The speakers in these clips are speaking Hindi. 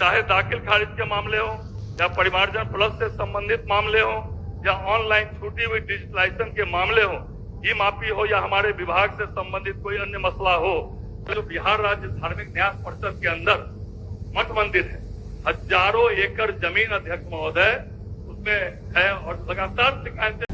चाहे दाखिल खारिज के मामले हो या परिमार्जन प्लस से संबंधित मामले हो या ऑनलाइन छूटी हुई डिजिटलाइजेशन के मामले हो, ई माफी हो या हमारे विभाग से संबंधित कोई अन्य मसला हो, तो बिहार राज्य धार्मिक न्यास परिषद के अंदर मठ मंदिर है, हजारों एकड़ जमीन अध्यक्ष महोदय उसमें है और लगातार शिकायतें।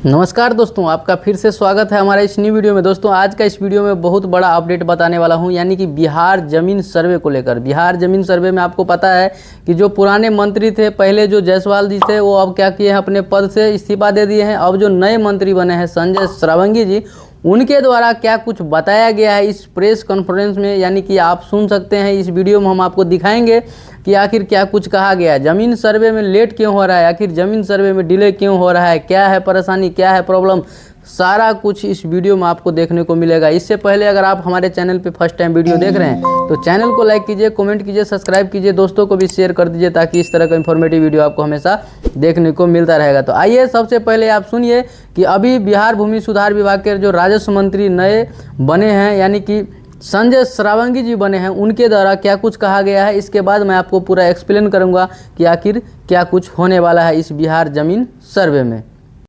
नमस्कार दोस्तों, आपका फिर से स्वागत है हमारे इस न्यू वीडियो में। दोस्तों आज का इस वीडियो में बहुत बड़ा अपडेट बताने वाला हूं, यानी कि बिहार जमीन सर्वे को लेकर। बिहार जमीन सर्वे में आपको पता है कि जो पुराने मंत्री थे, पहले जो जायसवाल जी थे, वो अब क्या किए हैं, अपने पद से इस्तीफा दे दिए हैं। अब जो नए मंत्री बने हैं संजय श्रावंगी जी, उनके द्वारा क्या कुछ बताया गया है इस प्रेस कॉन्फ्रेंस में, यानी कि आप सुन सकते हैं। इस वीडियो में हम आपको दिखाएंगे कि आखिर क्या कुछ कहा गया है, ज़मीन सर्वे में लेट क्यों हो रहा है, आखिर ज़मीन सर्वे में डिले क्यों हो रहा है, क्या है परेशानी, क्या है प्रॉब्लम, सारा कुछ इस वीडियो में आपको देखने को मिलेगा। इससे पहले अगर आप हमारे चैनल पे फर्स्ट टाइम वीडियो देख रहे हैं तो चैनल को लाइक कीजिए, कमेंट कीजिए, सब्सक्राइब कीजिए, दोस्तों को भी शेयर कर दीजिए, ताकि इस तरह का इन्फॉर्मेटिव वीडियो आपको हमेशा देखने को मिलता रहेगा। तो आइए सबसे पहले आप सुनिए कि अभी बिहार भूमि सुधार विभाग के जो राजस्व मंत्री नए बने हैं, यानी कि संजय श्रावंगी जी बने हैं, उनके द्वारा क्या कुछ कहा गया है। इसके बाद मैं आपको पूरा एक्सप्लेन करूंगा कि आखिर क्या कुछ होने वाला है इस बिहार जमीन सर्वे में।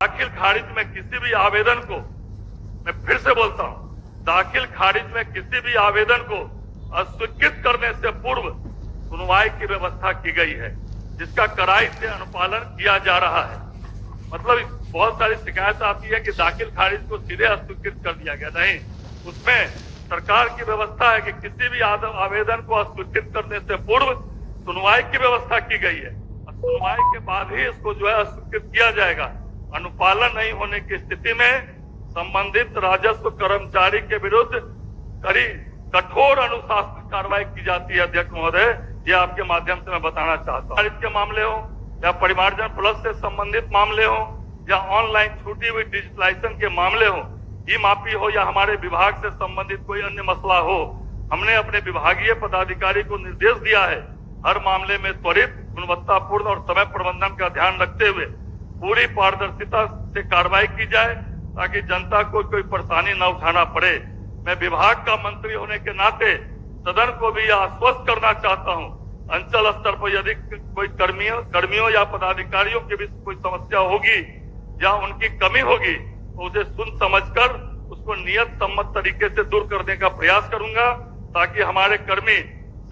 दाखिल खारिज में किसी भी आवेदन को, मैं फिर से बोलता हूं, दाखिल खारिज में किसी भी आवेदन को अस्वीकृत करने से पूर्व सुनवाई की व्यवस्था की गई है, जिसका कड़ाई से अनुपालन किया जा रहा है। मतलब बहुत सारी शिकायत आती है कि दाखिल खारिज को सीधे अस्वीकृत कर दिया गया, नहीं, उसमें सरकार की व्यवस्था है कि किसी भी आवेदन को अस्वीकृत करने से पूर्व सुनवाई की व्यवस्था की गई है। सुनवाई के बाद ही इसको जो है अस्वीकृत किया जाएगा। अनुपालन नहीं होने की स्थिति में संबंधित राजस्व कर्मचारी के विरुद्ध कठोर अनुशासन कार्रवाई की जाती है। अध्यक्ष महोदय, ये आपके माध्यम से मैं बताना चाहता हूँ। खारिज के मामले हो या परिमार्जन प्लस से संबंधित मामले हो या ऑनलाइन छूटी हुई डिजिटलाइजेशन के मामले हो, ई माफी हो या हमारे विभाग से संबंधित कोई अन्य मसला हो, हमने अपने विभागीय पदाधिकारी को निर्देश दिया है हर मामले में त्वरित, गुणवत्तापूर्ण और समय प्रबंधन का ध्यान रखते हुए पूरी पारदर्शिता से कार्रवाई की जाए, ताकि जनता को कोई परेशानी न उठाना पड़े। मैं विभाग का मंत्री होने के नाते सदन को भी आश्वस्त करना चाहता हूं, अंचल स्तर पर यदि कोई कर्मियों या पदाधिकारियों की भी कोई समस्या होगी या उनकी कमी होगी तो उसे सुन समझकर उसको नियत सम्मत तरीके से दूर करने का प्रयास करूंगा, ताकि हमारे कर्मी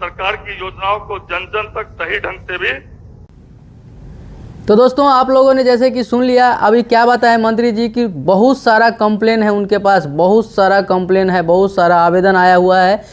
सरकार की योजनाओं को जन जन तक सही ढंग से भी। तो दोस्तों आप लोगों ने जैसे कि सुन लिया, अभी क्या बताया मंत्री जी की बहुत सारा कंप्लेन है उनके पास, बहुत सारा कंप्लेन है, बहुत सारा आवेदन आया हुआ है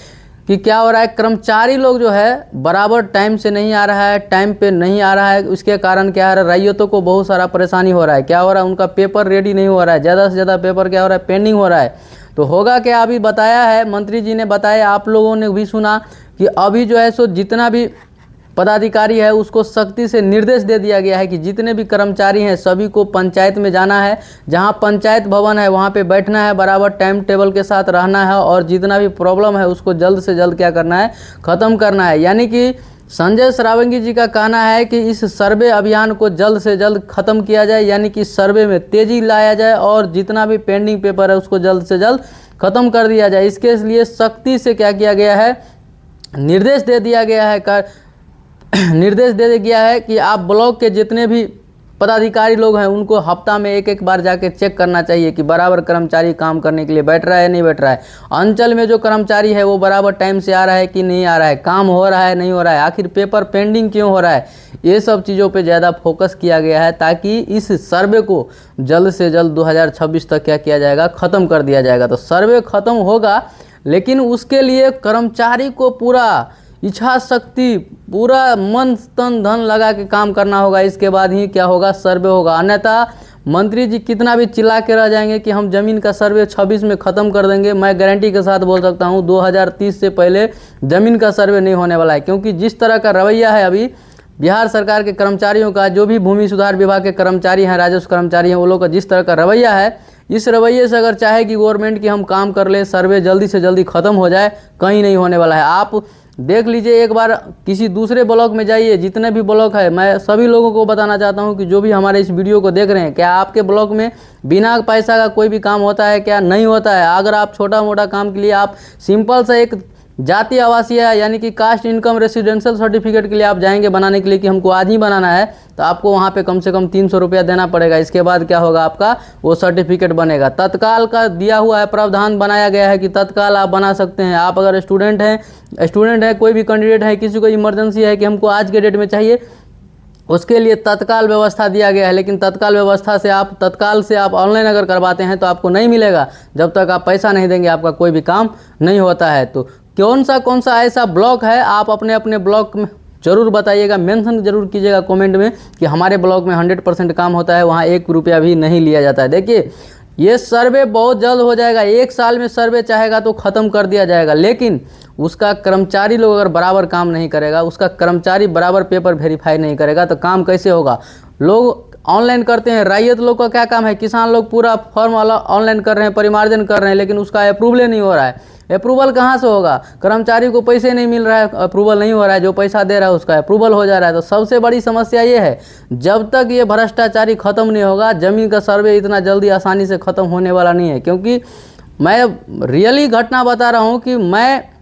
कि क्या हो रहा है, कर्मचारी लोग जो है बराबर टाइम से नहीं आ रहा है, टाइम पे नहीं आ रहा है। उसके कारण क्या है, रैयतों को बहुत सारा परेशानी हो रहा है। क्या हो रहा है, उनका पेपर रेडी नहीं हो रहा है, ज़्यादा से ज़्यादा पेपर क्या हो रहा है, पेंडिंग हो रहा है। तो होगा क्या, अभी बताया है मंत्री जी ने बताया, आप लोगों ने भी सुना कि अभी जो है सो जितना भी पदाधिकारी है उसको सख्ती से निर्देश दे दिया गया है कि जितने भी कर्मचारी हैं सभी को पंचायत में जाना है, जहां पंचायत भवन है वहां पे बैठना है, बराबर टाइम टेबल के साथ रहना है, और जितना भी प्रॉब्लम है उसको जल्द से जल्द क्या करना है, ख़त्म करना है। यानी कि संजय श्रावंगी जी का कहना है कि इस सर्वे अभियान को जल्द से जल्द ख़त्म किया जाए, यानी कि सर्वे में तेज़ी लाया जाए और जितना भी पेंडिंग पेपर है उसको जल्द से जल्द ख़त्म कर दिया जाए। इसके लिए सख्ती से क्या किया गया है, निर्देश दे दिया गया है निर्देश दे दिया है कि आप ब्लॉक के जितने भी पदाधिकारी लोग हैं उनको हफ्ता में एक बार जाके चेक करना चाहिए कि बराबर कर्मचारी काम करने के लिए बैठ रहा है नहीं बैठ रहा है। अंचल में जो कर्मचारी है वो बराबर टाइम से आ रहा है कि नहीं आ रहा है, काम हो रहा है नहीं हो रहा है, आखिर पेपर पेंडिंग क्यों हो रहा है, ये सब चीज़ों पे ज़्यादा फोकस किया गया है, ताकि इस सर्वे को जल्द से जल्द 2026 तक क्या किया जाएगा, ख़त्म कर दिया जाएगा। तो सर्वे ख़त्म होगा, लेकिन उसके लिए कर्मचारी को पूरा इच्छा शक्ति, पूरा मन तन धन लगा के काम करना होगा। इसके बाद ही क्या होगा, सर्वे होगा। अन्यथा मंत्री जी कितना भी चिल्ला के रह जाएंगे कि हम ज़मीन का सर्वे 26 में ख़त्म कर देंगे, मैं गारंटी के साथ बोल सकता हूँ 2030 से पहले ज़मीन का सर्वे नहीं होने वाला है। क्योंकि जिस तरह का रवैया है अभी बिहार सरकार के कर्मचारियों का, जो भी भूमि सुधार विभाग के कर्मचारी हैं, राजस्व कर्मचारी हैं, वो लोग का जिस तरह का रवैया है, इस रवैये से अगर चाहेगी गवर्नमेंट कि हम काम कर लें, सर्वे जल्दी से जल्दी ख़त्म हो जाए, कहीं नहीं होने वाला है। आप देख लीजिए, एक बार किसी दूसरे ब्लॉक में जाइए, जितने भी ब्लॉक है, मैं सभी लोगों को बताना चाहता हूं कि जो भी हमारे इस वीडियो को देख रहे हैं, क्या आपके ब्लॉक में बिना पैसा का कोई भी काम होता है क्या? नहीं होता है। अगर आप छोटा मोटा काम के लिए आप सिंपल सा एक जाति आवासीय यानी कि कास्ट इनकम रेसिडेंशियल सर्टिफिकेट के लिए आप जाएंगे बनाने के लिए कि हमको आज ही बनाना है, तो आपको वहाँ पे कम से कम 300 रुपया देना पड़ेगा। इसके बाद क्या होगा, आपका वो सर्टिफिकेट बनेगा। तत्काल का दिया हुआ है, प्रावधान बनाया गया है कि तत्काल आप बना सकते हैं। आप अगर स्टूडेंट हैं, कोई भी कैंडिडेट है, किसी को इमरजेंसी है कि हमको आज के डेट में चाहिए, उसके लिए तत्काल व्यवस्था दिया गया है। लेकिन तत्काल व्यवस्था से तत्काल से आप ऑनलाइन अगर करवाते हैं तो आपको नहीं मिलेगा। जब तक आप पैसा नहीं देंगे आपका कोई भी काम नहीं होता है। तो कौन सा ऐसा ब्लॉक है, आप अपने अपने ब्लॉक में ज़रूर बताइएगा, मेंशन जरूर कीजिएगा कमेंट में कि हमारे ब्लॉक में 100% काम होता है, वहाँ 1 रुपया भी नहीं लिया जाता है। देखिए ये सर्वे बहुत जल्द हो जाएगा, 1 साल में सर्वे चाहेगा तो ख़त्म कर दिया जाएगा। लेकिन उसका कर्मचारी लोग अगर बराबर काम नहीं करेगा, उसका कर्मचारी बराबर पेपर वेरीफाई नहीं करेगा तो काम कैसे होगा। लोग ऑनलाइन करते हैं, रैयत लोग का क्या काम है, किसान लोग पूरा फॉर्म वाला ऑनलाइन कर रहे हैं, परिमार्जन कर रहे हैं, लेकिन उसका अप्रूवल नहीं हो रहा है। अप्रूवल कहाँ से होगा, कर्मचारी को पैसे नहीं मिल रहा है, अप्रूवल नहीं हो रहा है, जो पैसा दे रहा है उसका अप्रूवल हो जा रहा है। तो सबसे बड़ी समस्या ये है, जब तक ये भ्रष्टाचारी खत्म नहीं होगा, ज़मीन का सर्वे इतना जल्दी आसानी से ख़त्म होने वाला नहीं है। क्योंकि मैं रियली घटना बता रहा हूँ कि मैं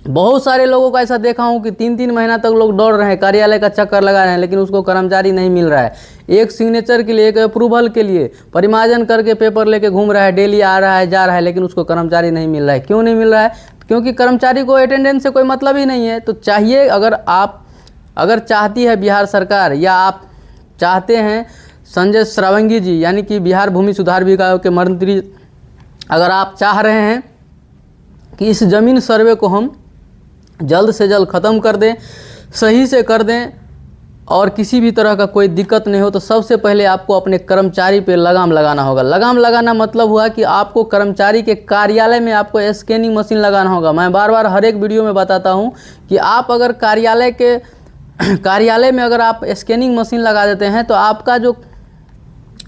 बहुत सारे लोगों को ऐसा देखा हूँ कि 3-3 महीना तक लोग दौड़ रहे हैं, कार्यालय का चक्कर लगा रहे हैं, लेकिन उसको कर्मचारी नहीं मिल रहा है। एक सिग्नेचर के लिए, एक अप्रूवल के लिए परिमार्जन करके पेपर लेके घूम रहा है, डेली आ रहा है जा रहा है, लेकिन उसको कर्मचारी नहीं मिल रहा है। क्यों नहीं मिल रहा है, क्योंकि कर्मचारी को अटेंडेंस से कोई मतलब ही नहीं है। तो चाहिए, अगर चाहती है बिहार सरकार, या आप चाहते हैं संजय श्रावंगी जी यानी कि बिहार भूमि सुधार विभाग के मंत्री, अगर आप चाह रहे हैं कि इस ज़मीन सर्वे को हम जल्द से जल्द ख़त्म कर दें, सही से कर दें और किसी भी तरह का कोई दिक्कत नहीं हो, तो सबसे पहले आपको अपने कर्मचारी पे लगाम लगाना होगा। लगाम लगाना मतलब हुआ कि आपको कर्मचारी के कार्यालय में आपको स्कैनिंग मशीन लगाना होगा। मैं बार बार हर एक वीडियो में बताता हूं कि आप अगर कार्यालय में अगर आप स्कैनिंग मशीन लगा देते हैं तो आपका जो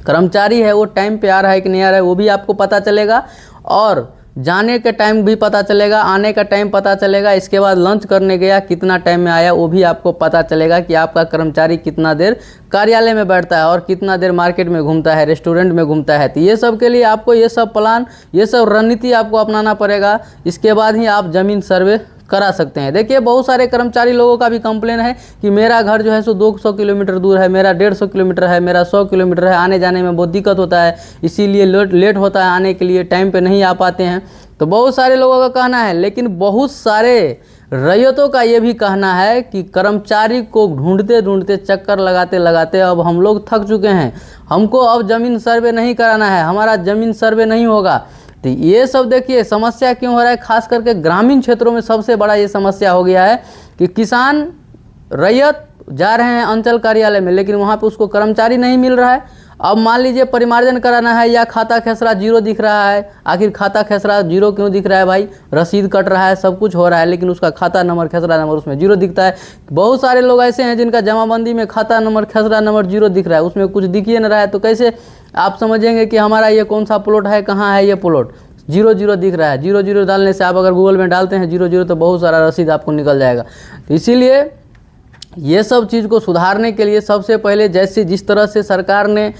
कर्मचारी है वो टाइम पे आ रहा है कि नहीं आ रहा है वो भी आपको पता चलेगा, और जाने के टाइम भी पता चलेगा, आने का टाइम पता चलेगा। इसके बाद लंच करने गया कितना टाइम में आया वो भी आपको पता चलेगा कि आपका कर्मचारी कितना देर कार्यालय में बैठता है और कितना देर मार्केट में घूमता है, रेस्टोरेंट में घूमता है। तो ये सब के लिए आपको ये सब प्लान, ये सब रणनीति आपको अपनाना पड़ेगा। इसके बाद ही आप ज़मीन सर्वे करा सकते हैं। देखिए बहुत सारे कर्मचारी लोगों का भी कंप्लेन है कि मेरा घर जो है सो 200 किलोमीटर दूर है, मेरा 150 किलोमीटर है, मेरा 100 किलोमीटर है, आने जाने में बहुत दिक्कत होता है, इसीलिए लेट होता है आने के लिए, टाइम पे नहीं आ पाते हैं। तो बहुत सारे लोगों का कहना है, लेकिन बहुत सारे रैयतों का ये भी कहना है कि कर्मचारी को ढूंढते ढूंढते, चक्कर लगाते लगाते अब हम लोग थक चुके हैं, हमको अब ज़मीन सर्वे नहीं कराना है, हमारा ज़मीन सर्वे नहीं होगा। तो ये सब देखिए समस्या क्यों हो रहा है, खास करके ग्रामीण क्षेत्रों में सबसे बड़ा ये समस्या हो गया है कि किसान रैयत जा रहे हैं अंचल कार्यालय में, लेकिन वहाँ पे उसको कर्मचारी नहीं मिल रहा है। अब मान लीजिए परिमार्जन कराना है या खाता खेसरा जीरो दिख रहा है, आखिर खाता खेसरा जीरो क्यों दिख रहा है भाई, रसीद कट रहा है, सब कुछ हो रहा है, लेकिन उसका खाता नंबर खेसरा नंबर उसमें जीरो दिखता है। बहुत सारे लोग ऐसे हैं जिनका जमाबंदी में खाता नंबर खेसरा नंबर जीरो दिख रहा है, उसमें कुछ दिख ही नहीं रहा है। तो कैसे आप समझेंगे कि हमारा ये कौन सा प्लॉट है, कहाँ है ये प्लॉट, 0-0 दिख रहा है। 0-0 डालने से आप अगर गूगल में डालते हैं 0-0 तो बहुत सारा रसीद आपको निकल जाएगा। तो इसीलिए ये सब चीज़ को सुधारने के लिए सबसे पहले जिस तरह से सरकार ने,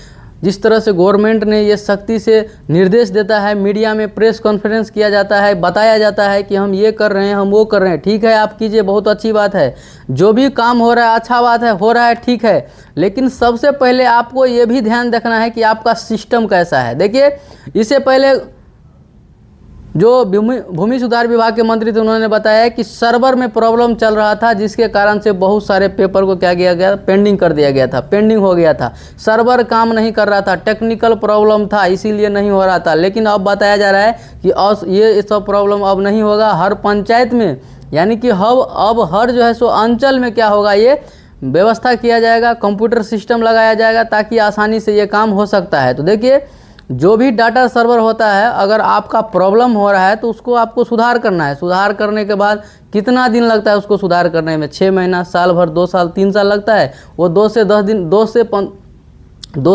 जिस तरह से गवर्नमेंट ने ये सख्ती से निर्देश देता है, मीडिया में प्रेस कॉन्फ्रेंस किया जाता है, बताया जाता है कि हम ये कर रहे हैं, हम वो कर रहे हैं, ठीक है आप कीजिए, बहुत अच्छी बात है, जो भी काम हो रहा है अच्छा बात है, हो रहा है ठीक है, लेकिन सबसे पहले आपको ये भी ध्यान रखना है कि आपका सिस्टम कैसा है। देखिए इससे पहले जो भूमि सुधार विभाग के मंत्री थे उन्होंने बताया कि सर्वर में प्रॉब्लम चल रहा था, जिसके कारण से बहुत सारे पेपर को क्या किया गया, पेंडिंग कर दिया गया था, पेंडिंग हो गया था, सर्वर काम नहीं कर रहा था, टेक्निकल प्रॉब्लम था, इसीलिए नहीं हो रहा था। लेकिन अब बताया जा रहा है कि ये सब प्रॉब्लम अब नहीं होगा। हर पंचायत में यानी कि अब हर जो है सो अंचल में क्या होगा, ये व्यवस्था किया जाएगा, कंप्यूटर सिस्टम लगाया जाएगा ताकि आसानी से ये काम हो सकता है। तो देखिए जो भी डाटा सर्वर होता है, अगर आपका प्रॉब्लम हो रहा है तो उसको आपको सुधार करना है। सुधार करने के बाद कितना दिन लगता है उसको सुधार करने में, 6 महीना, साल भर, 2 साल, 3 साल लगता है। वो 2 से 10 दिन, 2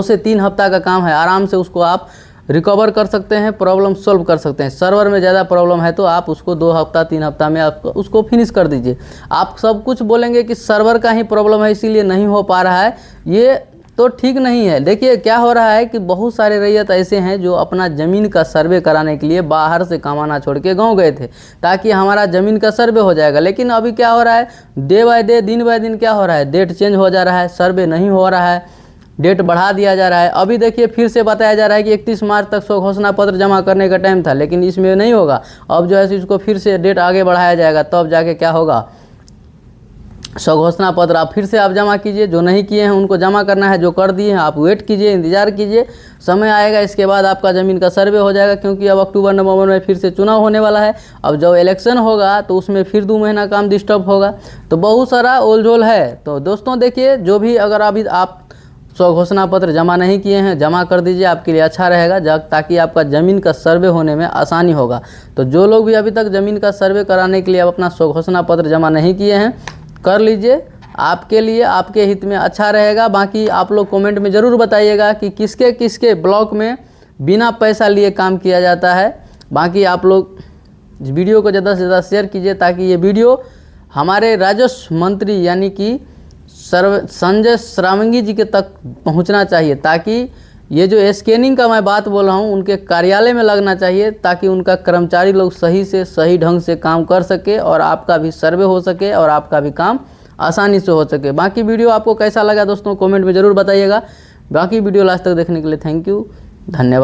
से 3 हफ्ता का काम है। आराम से उसको आप रिकवर कर सकते हैं, प्रॉब्लम सॉल्व कर सकते हैं। सर्वर में ज़्यादा प्रॉब्लम है तो आप उसको 2 हफ्ता 3 हफ्ता में आप उसको फिनिश कर दीजिए। आप सब कुछ बोलेंगे कि सर्वर का ही प्रॉब्लम है इसीलिए नहीं हो पा रहा है, ये तो ठीक नहीं है। देखिए क्या हो रहा है कि बहुत सारे रैयत ऐसे हैं जो अपना ज़मीन का सर्वे कराने के लिए बाहर से कमाना छोड़ के गाँव गए थे ताकि हमारा ज़मीन का सर्वे हो जाएगा। लेकिन अभी क्या हो रहा है, डे बाय डे, दिन बाय दिन क्या हो रहा है, डेट चेंज हो जा रहा है, सर्वे नहीं हो रहा है, डेट बढ़ा दिया जा रहा है। अभी देखिए फिर से बताया जा रहा है कि 31 मार्च तक स्वघोषणा पत्र जमा करने का टाइम था, लेकिन इसमें नहीं होगा। अब जो है इसको फिर से डेट आगे बढ़ाया जाएगा, तब जाके क्या होगा, स्वघोषणा पत्र आप फिर से आप जमा कीजिए। जो नहीं किए हैं उनको जमा करना है, जो कर दिए हैं आप वेट कीजिए, इंतज़ार कीजिए, समय आएगा इसके बाद आपका ज़मीन का सर्वे हो जाएगा। क्योंकि अब अक्टूबर नवंबर में फिर से चुनाव होने वाला है। अब जब इलेक्शन होगा तो उसमें फिर 2 महीना काम डिस्टर्ब होगा, तो बहुत सारा ओलझोल है। तो दोस्तों देखिए, जो भी अगर अभी आप स्वघोषणा पत्र जमा नहीं किए हैं, जमा कर दीजिए, आपके लिए अच्छा रहेगा, ताकि आपका ज़मीन का सर्वे होने में आसानी होगा। तो जो लोग भी अभी तक ज़मीन का सर्वे कराने के लिए अब अपना स्वघोषणा पत्र जमा नहीं किए हैं, कर लीजिए, आपके लिए, आपके हित में अच्छा रहेगा। बाकी आप लोग कमेंट में ज़रूर बताइएगा कि किसके किसके ब्लॉक में बिना पैसा लिए काम किया जाता है। बाकी आप लोग इस वीडियो को ज़्यादा से ज़्यादा शेयर कीजिए ताकि ये वीडियो हमारे राजस्व मंत्री यानी कि संजय श्रावंगी जी के तक पहुंचना चाहिए, ताकि ये जो स्कैनिंग का मैं बात बोल रहा हूँ उनके कार्यालय में लगना चाहिए, ताकि उनका कर्मचारी लोग सही से सही ढंग से काम कर सके और आपका भी सर्वे हो सके और आपका भी काम आसानी से हो सके। बाकी वीडियो आपको कैसा लगा दोस्तों कमेंट में ज़रूर बताइएगा। बाकी वीडियो लास्ट तक देखने के लिए थैंक यू, धन्यवाद।